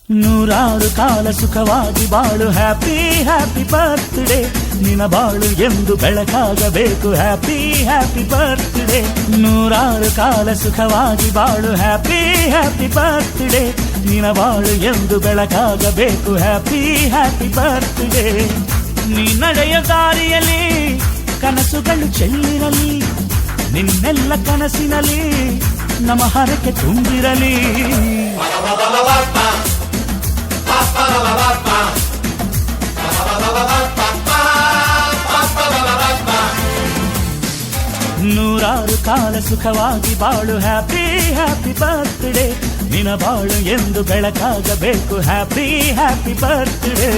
ನೂರಾರು ಕಾಲ ಸುಖವಾಗಿ ಬಾಳು ಹ್ಯಾಪಿ ಹ್ಯಾಪಿ ಬರ್ತ್ಡೇ ನಿನ ಬಾಳು ಎಂದು ಬೆಳಕಾಗಬೇಕು ಹ್ಯಾಪಿ ಹ್ಯಾಪಿ ಬರ್ತ್ಡೇ ನೂರಾರು ಕಾಲ ಸುಖವಾಗಿ ಬಾಳು ಹ್ಯಾಪಿ ಹ್ಯಾಪಿ ಬರ್ತ್ಡೇ ನಿನ ಬಾಳು ಎಂದು ಬೆಳಕಾಗಬೇಕು ಹ್ಯಾಪಿ ಹ್ಯಾಪಿ ಬರ್ತ್ಡೇ ನೀ ನಡೆಯ ದಾರಿಯಲ್ಲಿ ಕನಸುಗಳು ಚೆಲ್ಲಿರಲಿ ನಿನ್ನೆಲ್ಲ ಕನಸಿನಲ್ಲಿ ನಮ್ಮ ಹರಕೆ ತುಂಬಿರಲಿ ನೂರಾರು ಕಾಲ ಸುಖವಾಗಿ ಬಾಳು ಹ್ಯಾಪಿ ಹ್ಯಾಪಿ ಬರ್ತ್ಡೇ ನಿನ ಬಾಳು ಎಂದು ಬೆಳಕಾಗಬೇಕು ಹ್ಯಾಪಿ ಹ್ಯಾಪಿ ಬರ್ತ್ಡೇ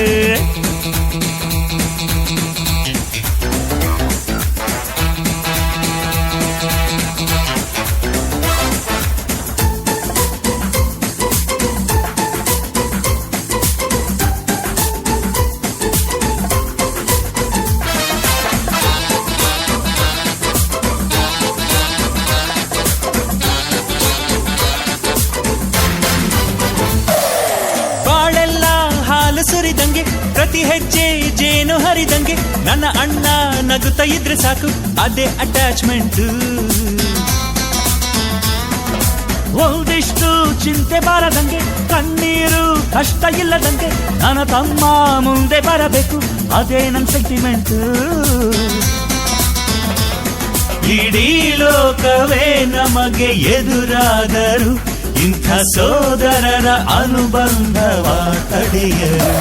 ಸುರಿದಂಗೆ ಪ್ರತಿ ಹೆಜ್ಜೆ ಜೇನು ಹರಿದಂಗೆ ನನ್ನ ಅಣ್ಣ ನಗುತ್ತಾ ಇದ್ರೆ ಸಾಕು ಅದೇ ಅಟ್ಯಾಚ್ಮೆಂಟ್ ಒಂದಿಷ್ಟು ಚಿಂತೆ ಬಾರದಂಗೆ ಕಣ್ಣೀರು ಕಷ್ಟ ಇಲ್ಲದಂಗೆ ನನ್ನ ತಮ್ಮ ಮುಂದೆ ಬರಬೇಕು ಅದೇ ನನ್ನ ಸೆಂಟಿಮೆಂಟ್ ಇಡೀ ಲೋಕವೇ ನಮಗೆ ಎದುರಾದರು ಇಂಥ ಸೋದರರ ಅನುಬಂಧವ ತಡೆಯರು